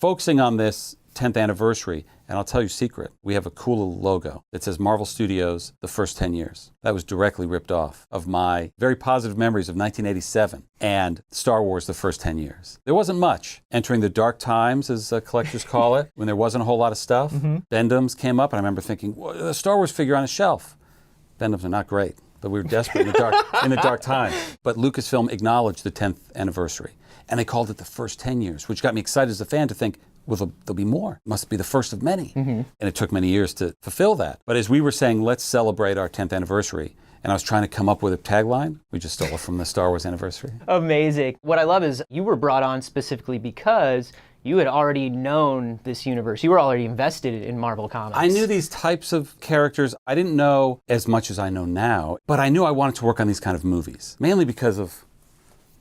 focusing on this 10th anniversary, and I'll tell you a secret. We have a cool little logo that says Marvel Studios, the first 10 years. That was directly ripped off of my very positive memories of 1987 and Star Wars, the first 10 years. There wasn't much. Entering the dark times, as collectors call it, when there wasn't a whole lot of stuff. Bendham's came up, and I remember thinking, well, the Star Wars figure on a shelf. Bendham's are not great, but we were desperate in the dark times. But Lucasfilm acknowledged the 10th anniversary, and they called it the first 10 years, which got me excited as a fan to think, well, there'll be more. It must be the first of many. And it took many years to fulfill that. But as we were saying, let's celebrate our 10th anniversary, and I was trying to come up with a tagline, we just stole it from the Star Wars anniversary. Amazing. What I love is you were brought on specifically because you had already known this universe. You were already invested in Marvel Comics. I knew these types of characters. I didn't know as much as I know now, but I knew I wanted to work on these kind of movies, mainly because of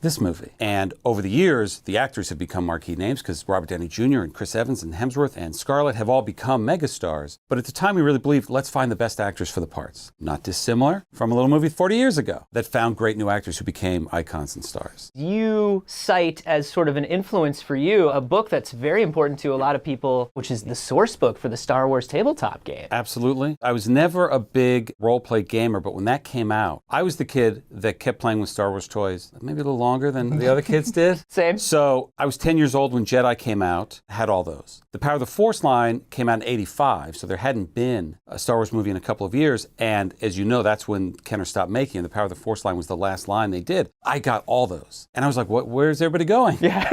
this movie. And over the years, the actors have become marquee names because Robert Downey Jr. and Chris Evans and Hemsworth and Scarlett have all become megastars. But at the time, we really believed, let's find the best actors for the parts. Not dissimilar from a little movie 40 years ago that found great new actors who became icons and stars. You cite as sort of an influence for you a book that's very important to a lot of people, which is the source book for the Star Wars tabletop game. Absolutely. I was never a big role-play gamer, but when that came out, I was the kid that kept playing with Star Wars toys, maybe a little longer than the other kids did. Same. So I was 10 years old when Jedi came out, had all those. The Power of the Force line came out in '85, so there hadn't been a Star Wars movie in a couple of years. And as you know, that's when Kenner stopped making it. The Power of the Force line was the last line they did. I got all those. And I was like, where's everybody going? Yeah.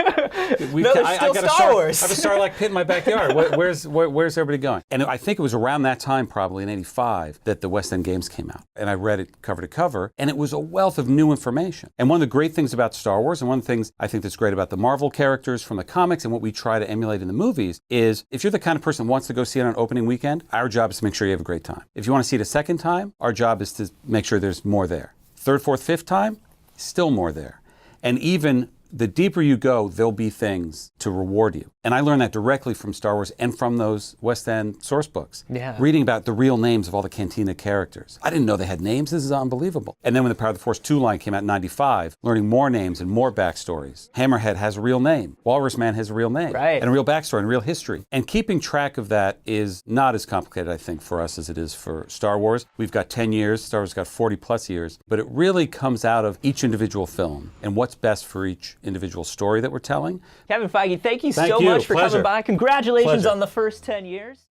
No, there's still Star Wars. I have a Starlight Pit in my backyard. Where's everybody going? And I think it was around that time, probably in '85, that the West End games came out. And I read it cover to cover, and it was a wealth of new information. And one of the great things about Star Wars, and one of the things I think that's great about the Marvel characters from the comics and what we try to emulate in the movies, is if you're the kind of person who wants to go see it on opening weekend, our job is to make sure you have a great time. If you want to see it a second time, our job is to make sure there's more there. Third, fourth, fifth time, still more there. And even the deeper you go, there'll be things to reward you. And I learned that directly from Star Wars and from those West End source books. Yeah. Reading about the real names of all the Cantina characters. I didn't know they had names. This is unbelievable. And then when the Power of the Force 2 line came out in '95, learning more names and more backstories. Hammerhead has a real name. Walrus Man has a real name. Right. And a real backstory and real history. And keeping track of that is not as complicated, I think, for us as it is for Star Wars. We've got 10 years. Star Wars got 40 plus years. But it really comes out of each individual film and what's best for each individual story that we're telling. Kevin Feige, thank you so much for coming by. Congratulations on the first 10 years.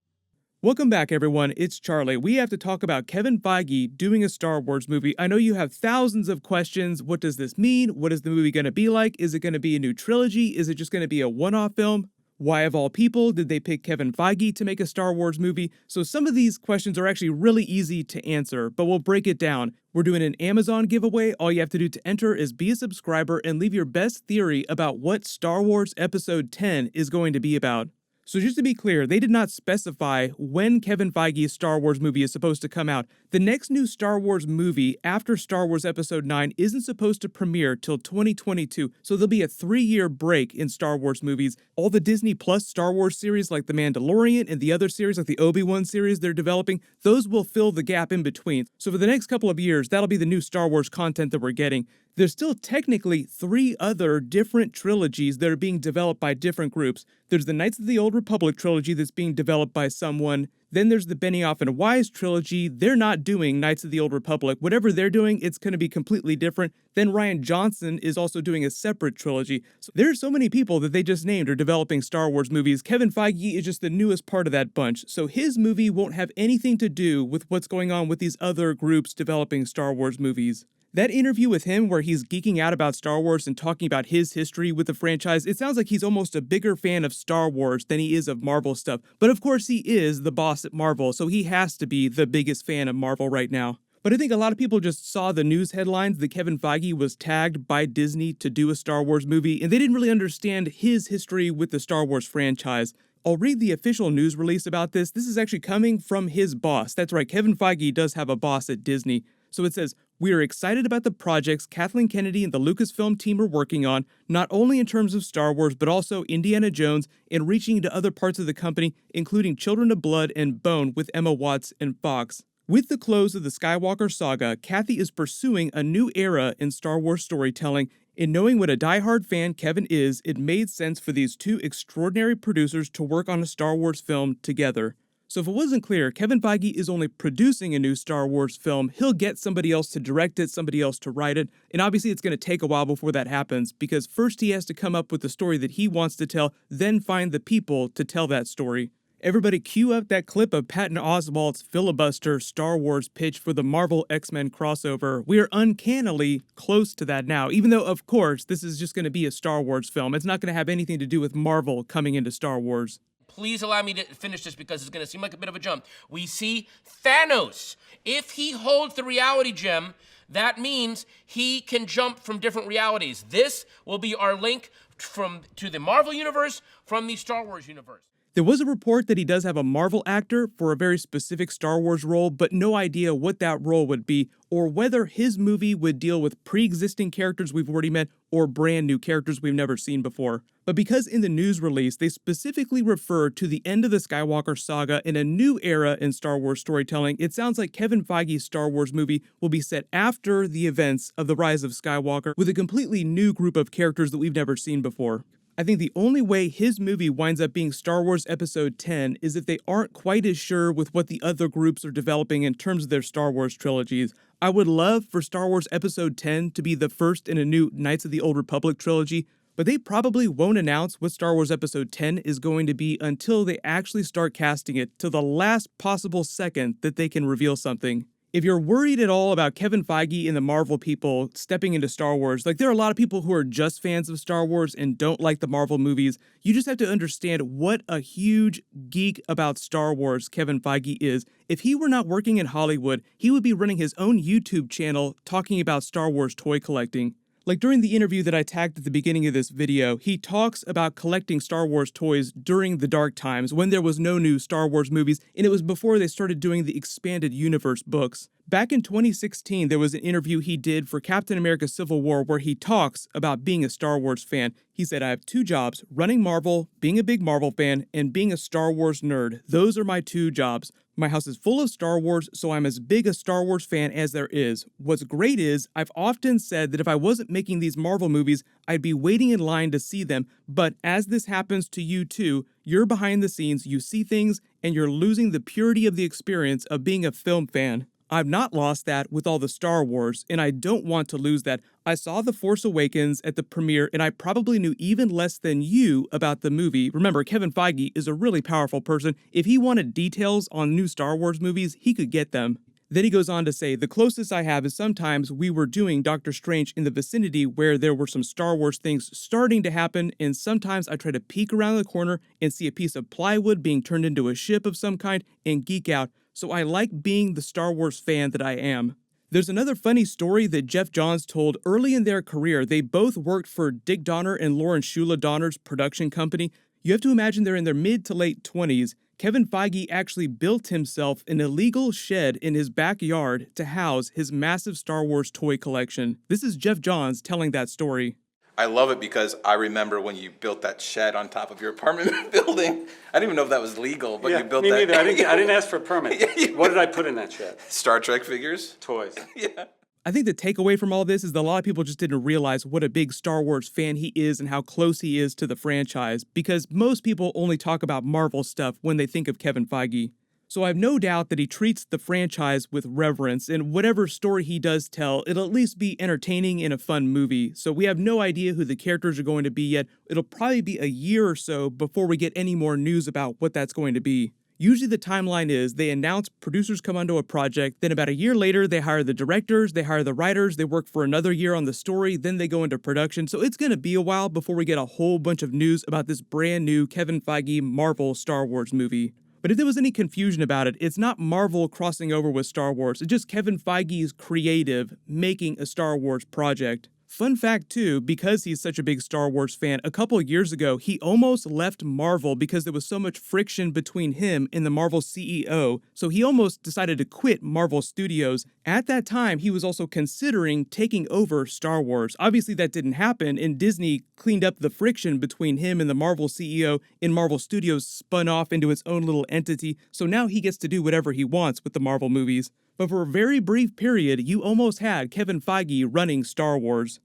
Welcome back, everyone. It's Charlie. We have to talk about Kevin Feige doing a Star Wars movie. I know you have thousands of questions. What does this mean? What is the movie going to be like? Is it going to be a new trilogy? Is it just going to be a one-off film? Why, of all people, did they pick Kevin Feige to make a Star Wars movie? So some of these questions are actually really easy to answer, but we'll break it down. We're doing an Amazon giveaway. All you have to do to enter is be a subscriber and leave your best theory about what Star Wars Episode 10 is going to be about. So just to be clear, they did not specify when Kevin Feige's Star Wars movie is supposed to come out. The next new Star Wars movie after Star Wars Episode 9 isn't supposed to premiere till 2022, so there'll be a 3-year break in Star Wars movies. All the Disney Plus Star Wars series like The Mandalorian and the other series like the Obi-Wan series they're developing, those will fill the gap in between. So for the next couple of years, that'll be the new Star Wars content that we're getting. There's still technically 3 other different trilogies that are being developed by different groups. There's the Knights of the Old Republic trilogy that's being developed by someone. Then there's the Benioff and Weiss trilogy. They're not doing Knights of the Old Republic. Whatever they're doing, it's going to be completely different. Then Rian Johnson is also doing a separate trilogy. So there are so many people that they just named are developing Star Wars movies. Kevin Feige is just the newest part of that bunch. So his movie won't have anything to do with what's going on with these other groups developing Star Wars movies. That interview with him where he's geeking out about Star Wars and talking about his history with the franchise, it sounds like he's almost a bigger fan of Star Wars than he is of Marvel stuff. But of course he is the boss at Marvel, so he has to be the biggest fan of Marvel right now. But I think a lot of people just saw the news headlines that Kevin Feige was tagged by Disney to do a Star Wars movie, and they didn't really understand his history with the Star Wars franchise. I'll read the official news release about this. This is actually coming from his boss. That's right, Kevin Feige does have a boss at Disney. So it says, "We are excited about the projects Kathleen Kennedy and the Lucasfilm team are working on, not only in terms of Star Wars, but also Indiana Jones and reaching into other parts of the company, including Children of Blood and Bone with Emma Watts and Fox. With the close of the Skywalker saga, Kathy is pursuing a new era in Star Wars storytelling, In knowing what a diehard fan Kevin is, it made sense for these two extraordinary producers to work on a Star Wars film together. So if it wasn't clear, Kevin Feige is only producing a new Star Wars film. He'll get somebody else to direct it, somebody else to write it, and obviously it's going to take a while before that happens, because first he has to come up with the story that he wants to tell, then find the people to tell that story. Everybody cue up that clip of Patton Oswalt's filibuster Star Wars pitch for the Marvel X-Men crossover. We are uncannily close to that now, even though, of course, this is just going to be a Star Wars film. It's not going to have anything to do with Marvel coming into Star Wars. Please allow me to finish this because it's going to seem like a bit of a jump. We see Thanos. If he holds the reality gem, that means he can jump from different realities. This will be our link to the Marvel universe from the Star Wars universe. There was a report that he does have a Marvel actor for a very specific Star Wars role, but no idea what that role would be, or whether his movie would deal with pre-existing characters we've already met or brand new characters we've never seen before. But because in the news release, they specifically refer to the end of the Skywalker saga in a new era in Star Wars storytelling, it sounds like Kevin Feige's Star Wars movie will be set after the events of the Rise of Skywalker with a completely new group of characters that we've never seen before. I think the only way his movie winds up being Star Wars Episode 10 is if they aren't quite as sure with what the other groups are developing in terms of their Star Wars trilogies. I would love for Star Wars Episode 10 to be the first in a new Knights of the Old Republic trilogy, but they probably won't announce what Star Wars Episode 10 is going to be until they actually start casting it to the last possible second that they can reveal something. If you're worried at all about Kevin Feige and the Marvel people stepping into Star Wars, like there are a lot of people who are just fans of Star Wars and don't like the Marvel movies, you just have to understand what a huge geek about Star Wars Kevin Feige is. If he were not working in Hollywood, he would be running his own YouTube channel talking about Star Wars toy collecting. Like during the interview that I tagged at the beginning of this video, he talks about collecting Star Wars toys during the dark times when there was no new Star Wars movies, and it was before they started doing the expanded universe books. Back in 2016, there was an interview he did for Captain America Civil War where he talks about being a Star Wars fan. He said, "I have two jobs, running Marvel, being a big Marvel fan, and being a Star Wars nerd. Those are my two jobs. My house is full of Star Wars, so I'm as big a Star Wars fan as there is. What's great is, I've often said that if I wasn't making these Marvel movies, I'd be waiting in line to see them, but as this happens to you too, you're behind the scenes, you see things, and you're losing the purity of the experience of being a film fan. I've not lost that with all the Star Wars, and I don't want to lose that. I saw The Force Awakens at the premiere, and I probably knew even less than you about the movie." Remember, Kevin Feige is a really powerful person. If he wanted details on new Star Wars movies, he could get them. Then he goes on to say, "The closest I have is sometimes we were doing Doctor Strange in the vicinity where there were some Star Wars things starting to happen, and sometimes I try to peek around the corner and see a piece of plywood being turned into a ship of some kind and geek out. So I like being the Star Wars fan that I am." There's another funny story that Jeff Johns told early in their career. They both worked for Dick Donner and Lauren Shula Donner's production company. You have to imagine they're in their mid to late 20s. Kevin Feige actually built himself an illegal shed in his backyard to house his massive Star Wars toy collection. This is Jeff Johns telling that story. I love it because I remember when you built that shed on top of your apartment building. I didn't even know if that was legal, but you built me that. Neither. I didn't ask for a permit. What did I put in that shed? Star Trek figures? Toys. Yeah. I think the takeaway from all this is that a lot of people just didn't realize what a big Star Wars fan he is and how close he is to the franchise, because most people only talk about Marvel stuff when they think of Kevin Feige. So I have no doubt that he treats the franchise with reverence, and whatever story he does tell, it'll at least be entertaining in a fun movie. So we have no idea who the characters are going to be yet. It'll probably be a year or so before we get any more news about what that's going to be. Usually the timeline is they announce producers come onto a project, then about a year later they hire the directors, they hire the writers, they work for another year on the story, then they go into production. So it's going to be a while before we get a whole bunch of news about this brand new Kevin Feige Marvel Star Wars movie. But if there was any confusion about it, it's not Marvel crossing over with Star Wars, it's just Kevin Feige's creative making a Star Wars project. Fun fact too, because he's such a big Star Wars fan, a couple years ago, he almost left Marvel because there was so much friction between him and the Marvel CEO, so he almost decided to quit Marvel Studios. At that time, he was also considering taking over Star Wars. Obviously that didn't happen, and Disney cleaned up the friction between him and the Marvel CEO, and Marvel Studios spun off into its own little entity, so now he gets to do whatever he wants with the Marvel movies. But for a very brief period, you almost had Kevin Feige running Star Wars.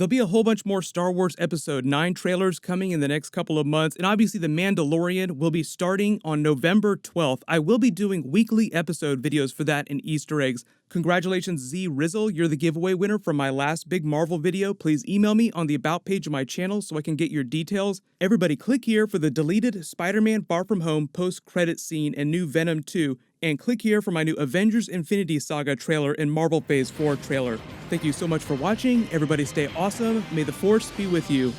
There'll be a whole bunch more Star Wars Episode 9 trailers coming in the next couple of months, and obviously The Mandalorian will be starting on November 12th. I will be doing weekly episode videos for that and Easter eggs. Congratulations, Z Rizzle, you're the giveaway winner from my last big Marvel video. Please email me on the About page of my channel so I can get your details. Everybody click here for the deleted Spider-Man Far From Home post-credit scene and new Venom 2, and click here for my new Avengers Infinity Saga trailer and Marvel Phase 4 trailer. Thank you so much for watching. Everybody stay awesome. May the Force be with you.